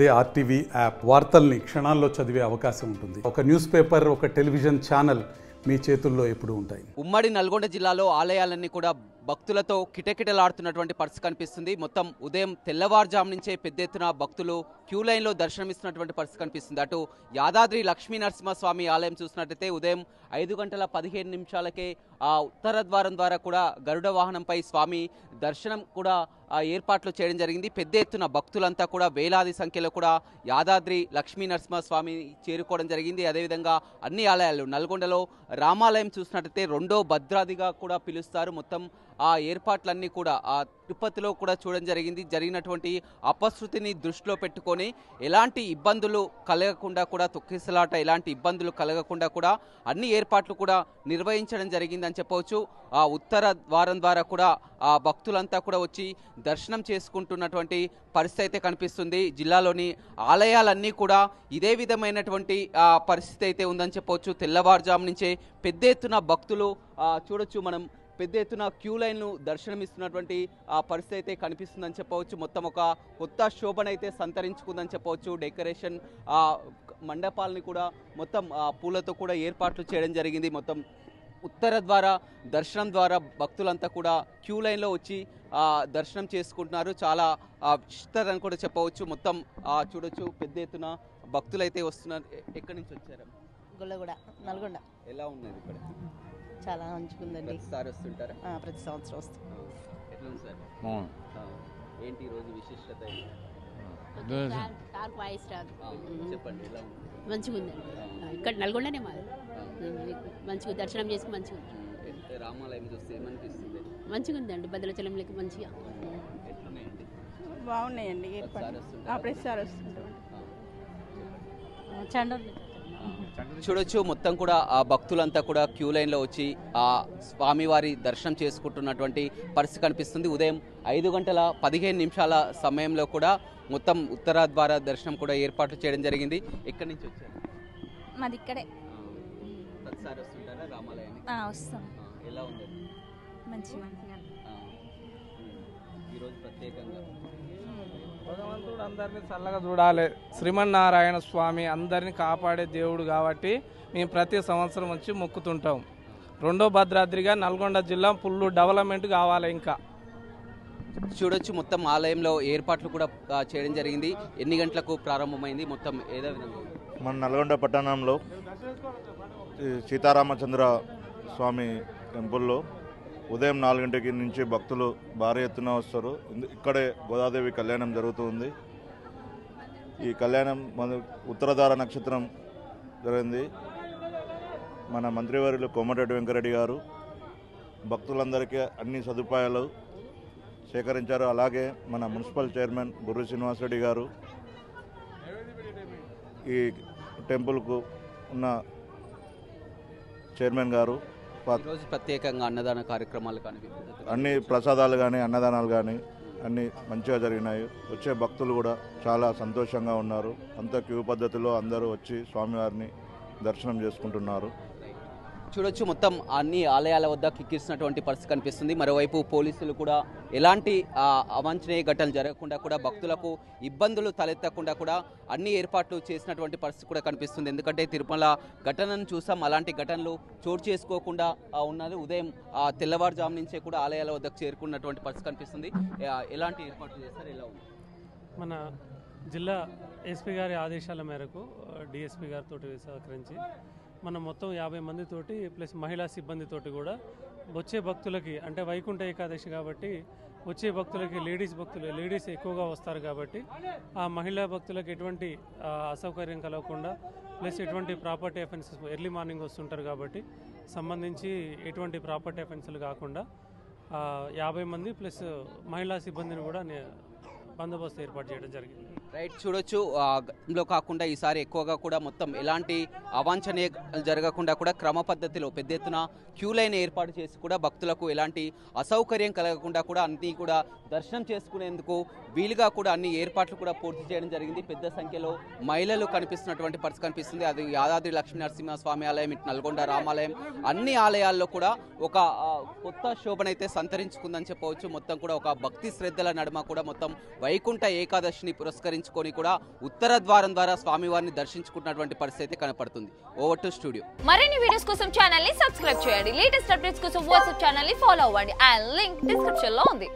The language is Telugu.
అదే ఆర్టీవీ యాప్ వార్తల్ని క్షణాల్లో చదివే అవకాశం ఉంటుంది. ఒక న్యూస్ పేపర్, ఒక టెలివిజన్ ఛానల్ మీ చేతుల్లో ఎప్పుడూ ఉంటాయి. ఉమ్మడి నల్గొండ జిల్లాలో ఆలయాలన్నీ కూడా భక్తులతో కిటకిటలాడుతున్నటువంటి పరిస్థితి కనిపిస్తుంది. మొత్తం ఉదయం తెల్లవారుజాము నుంచే పెద్ద ఎత్తున భక్తులు క్యూ లైన్లో దర్శనమిస్తున్నటువంటి పరిస్థితి కనిపిస్తుంది. అటు యాదాద్రి లక్ష్మీ నరసింహస్వామి ఆలయం చూసినట్టయితే ఉదయం 5:15 ఆ ఉత్తర ద్వారం ద్వారా కూడా గరుడ వాహనంపై స్వామి దర్శనం కూడా ఏర్పాట్లు చేయడం జరిగింది. పెద్ద ఎత్తున భక్తులంతా కూడా వేలాది సంఖ్యలో కూడా యాదాద్రి లక్ష్మీ నరసింహస్వామి చేరుకోవడం జరిగింది. అదేవిధంగా అన్ని ఆలయాలు నల్గొండలో రామాలయం చూసినట్టయితే రెండో భద్రాదిగా కూడా పిలుస్తారు. మొత్తం ఆ ఏర్పాట్లన్నీ కూడా ఆ తిరుపతిలో కూడా చూడడం జరిగింది. జరిగినటువంటి అపశృతిని దృష్టిలో పెట్టుకొని ఎలాంటి ఇబ్బందులు కలగకుండా కూడా తొక్కిసలాట ఎలాంటి ఇబ్బందులు కలగకుండా కూడా అన్ని ఏర్పాట్లు కూడా నిర్వహించడం జరిగిందని చెప్పవచ్చు. ఆ ఉత్తర ద్వారం ద్వారా కూడా ఆ భక్తులంతా కూడా వచ్చి దర్శనం చేసుకుంటున్నటువంటి పరిస్థితి అయితే కనిపిస్తుంది. జిల్లాలోని ఆలయాలన్నీ కూడా ఇదే విధమైనటువంటి పరిస్థితి అయితే ఉందని చెప్పవచ్చు. తెల్లవారుజాము నుంచే పెద్ద ఎత్తున భక్తులు చూడొచ్చు మనం పెద్ద ఎత్తున క్యూ లైన్లు దర్శనమిస్తున్నటువంటి పరిస్థితి అయితే కనిపిస్తుందని చెప్పవచ్చు. మొత్తం ఒక కొత్త శోభనైతే సంతరించుకుందని చెప్పవచ్చు. డెకరేషన్ మండపాలని కూడా మొత్తం పూలతో కూడా ఏర్పాట్లు చేయడం జరిగింది. మొత్తం ఉత్తర ద్వారా దర్శనం ద్వారా భక్తులంతా కూడా క్యూ లైన్లో వచ్చి దర్శనం చేసుకుంటున్నారు. చాలా విశిష్టతని కూడా చెప్పవచ్చు. మొత్తం చూడొచ్చు పెద్ద ఎత్తున భక్తులు అయితే వస్తున్నారు. ఎక్కడి నుంచి వచ్చారు? గొల్లగూడ, నల్గొండ. ఎలా ఉన్నది ఇక్కడ? చాలా మంచిగుందండి. ప్రతిసారి వస్తుంటారా? ప్రతి సంవత్సరం వస్తాం. ఎట్లా ఉంది సార్? ఏంటి ఈరోజు విశిష్టత? చెప్పండి ఎలా ఉంది? మంచిగా ఉందండి. ఇక్కడ నల్గొండనే మాది. మంచిగా దర్శనం చేసుకుని మంచిగా ఉంది. రామాలయం చూస్తే ఏమనిపిస్తుంది? మంచిగా ఉందండి. భద్రాచలం లెక్క మంచిగా బాగున్నాయండి. ప్రతిసారి వస్తుంటాం. చూడొచ్చు మొత్తం కూడా ఆ భక్తులంతా కూడా క్యూ లైన్లో వచ్చి ఆ స్వామివారి దర్శనం చేసుకుంటున్నటువంటి పరిస్థితి కనిపిస్తుంది. ఉదయం 5:15 సమయంలో కూడా మొత్తం ఉత్తర ద్వార దర్శనం కూడా ఏర్పాట్లు చేయడం జరిగింది. ఎక్కడి నుంచి వచ్చారు? మాది ఇక్కడే. ప్రతిసారి వస్తుంటారా రామాలయానికి? వస్తాం. ఎలా ఉంది? మంచిగా. ఈరోజు ప్రత్యేకంగా భగవంతుడు అందరినీ చల్లగా చూడాలి. శ్రీమన్నారాయణ స్వామి అందరినీ కాపాడే దేవుడు కాబట్టి మేము ప్రతి సంవత్సరం వచ్చి మొక్కుతుంటాం. రెండో భద్రాద్రిగా నల్గొండ జిల్లా ఫుల్ డెవలప్మెంట్ కావాలి. ఇంకా చూడొచ్చు మొత్తం ఆలయంలో ఏర్పాట్లు కూడా చేయడం జరిగింది. ఎన్ని గంటలకు ప్రారంభమైంది? మొత్తం ఏదో విధంగా మన నల్గొండ పట్టణంలో సీతారామచంద్ర స్వామి టెంపుల్లో ఉదయం 4 గంటల నుంచి భక్తులు భారీ ఎత్తున వస్తారు. ఇక్కడే గోదాదేవి కళ్యాణం జరుగుతుంది. ఈ కళ్యాణం మన ఉత్తరధార నక్షత్రం జరిగింది. మన మంత్రివర్యులు కోమటిరెడ్డి వెంకరెడ్డి గారు భక్తులందరికీ అన్ని సదుపాయాలు సేకరించారు. అలాగే మన మున్సిపల్ చైర్మన్ బుర్రి శ్రీనివాసరెడ్డి గారు ఈ టెంపుల్కు ఉన్న చైర్మన్ గారు ఈరోజు ప్రత్యేకంగా అన్నదాన కార్యక్రమాలు కానీ అన్ని ప్రసాదాలు కానీ అన్నదానాలు కానీ అన్నీ మంచిగా జరిగినాయి. వచ్చే భక్తులు కూడా చాలా సంతోషంగా ఉన్నారు. అంత క్యూ పద్ధతిలో అందరూ వచ్చి స్వామివారిని దర్శనం చేసుకుంటున్నారు. చూడొచ్చు మొత్తం అన్ని ఆలయాల వద్ద కిక్కిస్తున్నటువంటి పరిస్థితి కనిపిస్తుంది. మరోవైపు పోలీసులు కూడా ఎలాంటి అవాంఛనీయ ఘటనలు జరగకుండా కూడా భక్తులకు ఇబ్బందులు తలెత్తకుండా కూడా అన్ని ఏర్పాట్లు చేసినటువంటి పరిస్థితి కూడా కనిపిస్తుంది. ఎందుకంటే తిరుమల ఘటనను చూసాం, అలాంటి ఘటనలు చోటు చేసుకోకుండా ఉన్నది. ఉదయం తెల్లవారుజాము నుంచే కూడా ఆలయాల వద్దకు చేరుకున్నటువంటి పరిస్థితి కనిపిస్తుంది. ఎలాంటి ఏర్పాట్లు చేస్తారు? ఎలా ఉంది? మన జిల్లా ఎస్పీ గారి ఆదేశాల మేరకు డిఎస్పీ గారితో సహకరించి మనం మొత్తం 50 మందితోటి ప్లస్ మహిళా సిబ్బందితోటి కూడా వచ్చే భక్తులకి, అంటే వైకుంఠ ఏకాదశి కాబట్టి వచ్చే భక్తులకి లేడీస్ ఎక్కువగా వస్తారు కాబట్టి ఆ మహిళా భక్తులకు ఎటువంటి అసౌకర్యం కలగకుండా ప్లస్ ఎటువంటి ప్రాపర్టీ అఫెన్సెస్ ఎర్లీ మార్నింగ్ వస్తుంటారు కాబట్టి సంబంధించి ఎటువంటి ప్రాపర్టీ అఫెన్సులు కాకుండా 50 మంది ప్లస్ మహిళా సిబ్బందిని కూడా బందోబస్తు ఏర్పాటు చేయడం జరిగింది. రైట్, చూడొచ్చు గతంలో కాకుండా ఈసారి ఎక్కువగా కూడా మొత్తం ఎలాంటి అవాంఛనీయ జరగకుండా కూడా క్రమ పద్ధతిలో పెద్ద ఎత్తున క్యూ లైన్ ఏర్పాటు చేసి కూడా భక్తులకు ఎలాంటి అసౌకర్యం కలగకుండా కూడా అన్ని కూడా దర్శనం చేసుకునేందుకు వీలుగా కూడా అన్ని ఏర్పాట్లు కూడా పూర్తి చేయడం జరిగింది. పెద్ద సంఖ్యలో మహిళలు కనిపిస్తున్నటువంటి పరిస్థితి కనిపిస్తుంది. అది యాదాద్రి లక్ష్మీ నరసింహ స్వామి ఆలయం, ఇటు నల్గొండ రామాలయం, అన్ని ఆలయాల్లో కూడా ఒక కొత్త శోభనైతే సంతరించుకుందని చెప్పవచ్చు. మొత్తం కూడా ఒక భక్తి శ్రద్ధల నడుమ కూడా మొత్తం వైకుంఠ ఏకాదశిని పురస్కరించి అలంకరించుకొని కూడా ఉత్తర ద్వారం ద్వారా స్వామివారిని దర్శించుకున్నటువంటి పరిస్థితి అయితే కనపడుతుంది. Over to studio. మరిన్ని వీడియోస్ కోసం ఛానల్ ని సబ్స్క్రైబ్ చేయండి. లేటెస్ట్ అప్డేట్స్ కోసం వాట్సాప్ ఛానల్ ని ఫాలో అవ్వండి. ఆ లింక్ డిస్క్రిప్షన్ లో ఉంది.